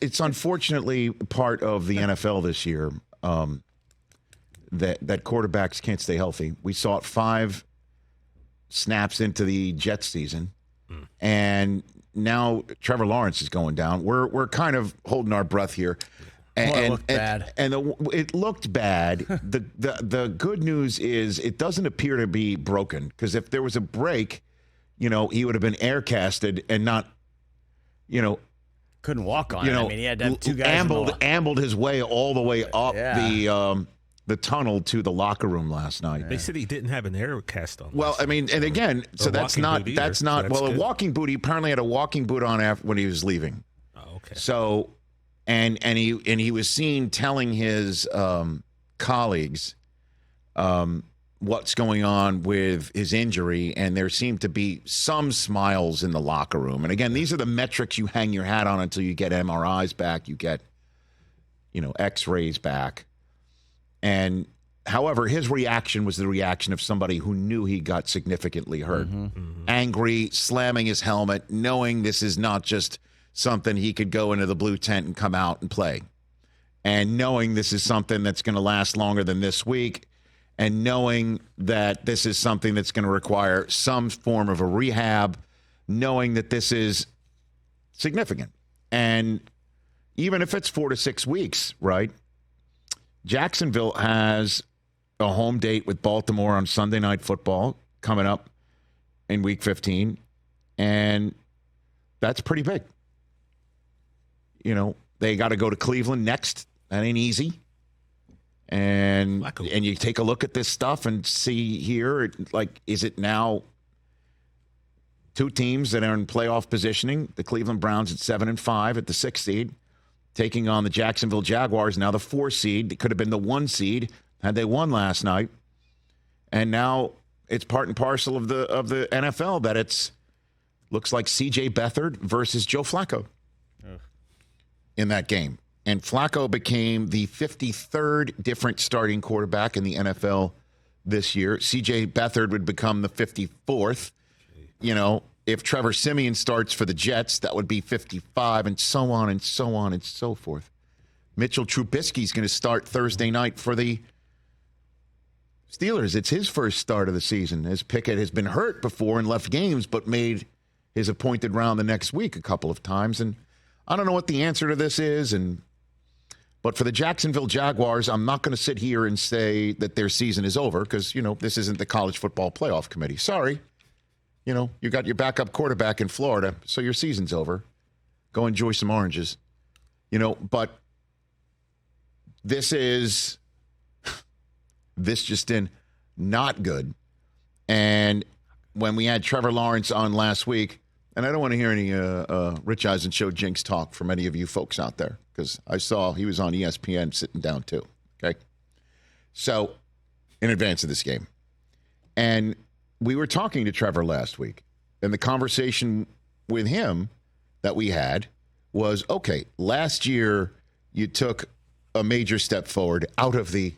it's unfortunately part of the NFL this year that quarterbacks can't stay healthy. We saw it 5 snaps into the Jets season, and now Trevor Lawrence is going down. We're kind of holding our breath here. It looked bad. It looked bad. The good news is it doesn't appear to be broken, because if there was a break, he would have been air casted and not, couldn't walk on it. I mean, he had to have 2 guys. Ambled his way all the way up the tunnel to the locker room last night. They said he didn't have an air cast on. Well, I mean, and again, so that's not good. A walking boot. He apparently had a walking boot on when he was leaving. Oh, okay. So, and he was seen telling his colleagues what's going on with his injury, and there seemed to be some smiles in the locker room. And again, these are the metrics you hang your hat on until you get MRIs back, you get, X-rays back. And however, his reaction was the reaction of somebody who knew he got significantly hurt. Angry, slamming his helmet, knowing this is not just something he could go into the blue tent and come out and play. And knowing this is something that's going to last longer than this week. And knowing that this is something that's going to require some form of a rehab. Knowing that this is significant. And even if it's 4 to 6 weeks, right? Jacksonville has a home date with Baltimore on Sunday Night Football coming up in Week 15, and that's pretty big. They got to go to Cleveland next. That ain't easy. And you take a look at this stuff and see here, is it now 2 teams that are in playoff positioning? The Cleveland Browns at 7-5 at the 6th seed. Taking on the Jacksonville Jaguars, now the 4 seed. It could have been the 1 seed had they won last night. And now it's part and parcel of the NFL that looks like C.J. Beathard versus Joe Flacco in that game. And Flacco became the 53rd different starting quarterback in the NFL this year. C.J. Beathard would become the 54th. If Trevor Siemian starts for the Jets, that would be 55, and so on and so on and so forth. Mitchell Trubisky's going to start Thursday night for the Steelers. It's his first start of the season, as Pickett has been hurt before and left games, but made his appointed round the next week a couple of times. And I don't know what the answer to this is. But for the Jacksonville Jaguars, I'm not going to sit here and say that their season is over, because, this isn't the college football playoff committee. Sorry. You got your backup quarterback in Florida, so your season's over. Go enjoy some oranges. But this just in not good. And when we had Trevor Lawrence on last week, and I don't want to hear any Rich Eisen Show jinx talk from any of you folks out there, because I saw he was on ESPN sitting down too. Okay. So in advance of this game. And we were talking to Trevor last week, and the conversation with him that we had was, okay, last year you took a major step forward out of the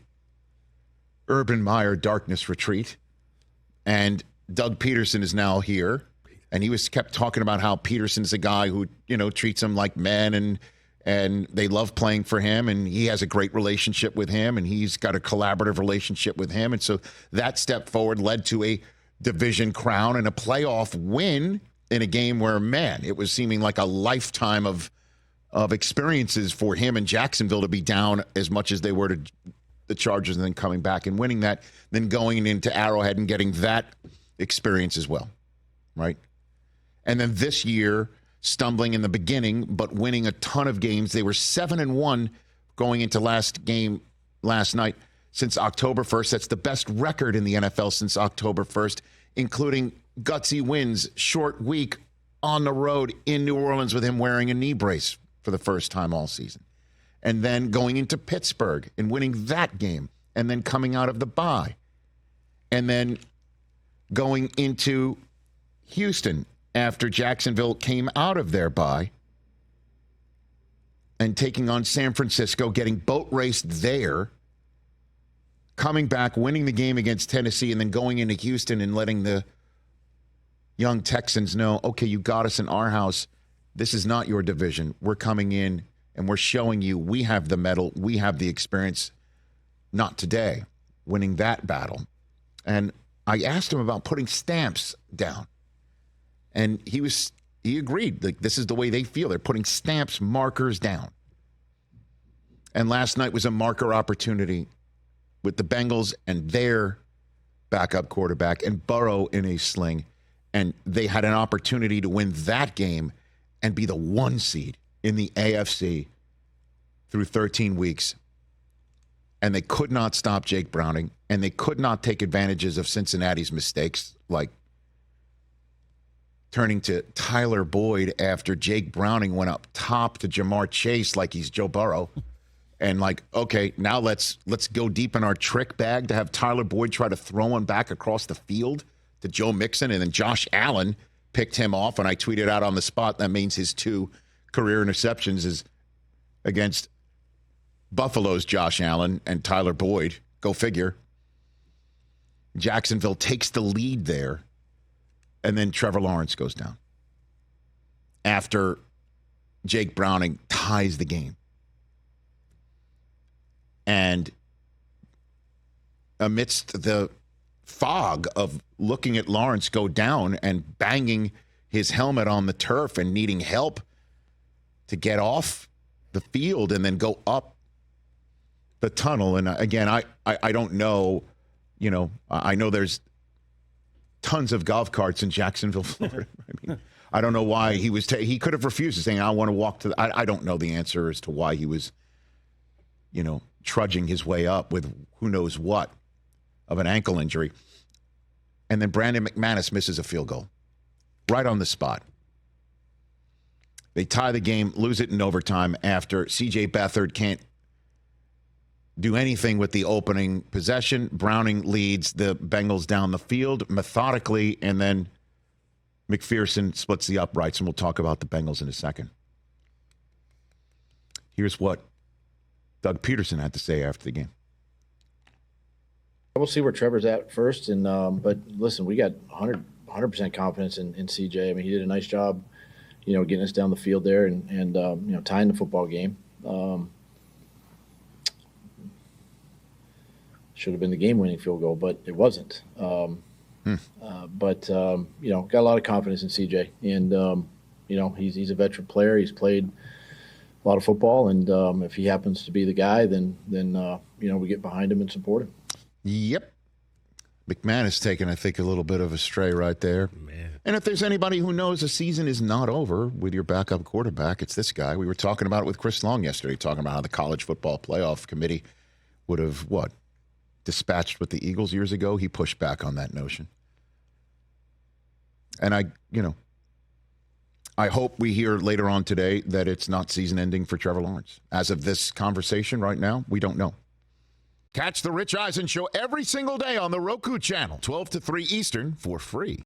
Urban Meyer darkness retreat, and Doug Peterson is now here, and he kept talking about how Peterson's a guy who, treats them like men, and they love playing for him, and he has a great relationship with him, and he's got a collaborative relationship with him. And so that step forward led to a division crown and a playoff win in a game where, man, it was seeming like a lifetime of experiences for him and Jacksonville to be down as much as they were to the Chargers, and then coming back and winning that, then going into Arrowhead and getting that experience as well, right? And then this year, stumbling in the beginning, but winning a ton of games. They were 7-1 going into last game last night. Since October 1st. That's the best record in the NFL since October 1st, including gutsy wins, short week on the road in New Orleans with him wearing a knee brace for the first time all season. And then going into Pittsburgh and winning that game, and then coming out of the bye. And then going into Houston after Jacksonville came out of their bye and taking on San Francisco, getting boat raced there, coming back, winning the game against Tennessee, and then going into Houston and letting the young Texans know, okay, you got us in our house. This is not your division. We're coming in And we're showing you we have the mettle, we have the experience, not today, winning that battle. And I asked him about putting stamps down. And he agreed. Like, this is the way they feel. They're putting stamps, markers down. And last night was a marker opportunity with the Bengals and their backup quarterback and Burrow in a sling. And they had an opportunity to win that game and be the 1 seed in the AFC through 13 weeks. And they could not stop Jake Browning, and they could not take advantages of Cincinnati's mistakes, like turning to Tyler Boyd after Jake Browning went up top to Jamar Chase like he's Joe Burrow. And like, okay, now let's go deep in our trick bag to have Tyler Boyd try to throw one back across the field to Joe Mixon, and then Josh Allen picked him off, and I tweeted out on the spot that means his 2 career interceptions is against Buffalo's Josh Allen and Tyler Boyd. Go figure. Jacksonville takes the lead there, and then Trevor Lawrence goes down after Jake Browning ties the game. And amidst the fog of looking at Lawrence go down and banging his helmet on the turf and needing help to get off the field and then go up the tunnel. And again, I don't know, I know there's tons of golf carts in Jacksonville, Florida. I mean, I don't know why he could have refused to saying, I want to walk to I don't know the answer as to why he was, trudging his way up with who knows what of an ankle injury. And then Brandon McManus misses a field goal right on the spot. They tie the game, lose it in overtime after C.J. Beathard can't do anything with the opening possession. Browning leads the Bengals down the field methodically, and then McPherson splits the uprights, and we'll talk about the Bengals in a second. Here's what Doug Peterson had to say after the game. We'll see where Trevor's at first, and but listen, we got 100% confidence in CJ. I mean, he did a nice job, getting us down the field there and tying the football game. Should have been the game-winning field goal, but it wasn't. Got a lot of confidence in CJ, and he's a veteran player. He's played a lot of football, and if he happens to be the guy, then we get behind him and support him. Yep. McManus taking, I think, a little bit of a stray right there. Man. And if there's anybody who knows the season is not over with your backup quarterback, it's this guy. We were talking about it with Chris Long yesterday, talking about how the College Football Playoff Committee would have, dispatched with the Eagles years ago. He pushed back on that notion. And I hope we hear later on today that it's not season ending for Trevor Lawrence. As of this conversation right now, we don't know. Catch the Rich Eisen Show every single day on the Roku channel, 12 to 3 Eastern, for free.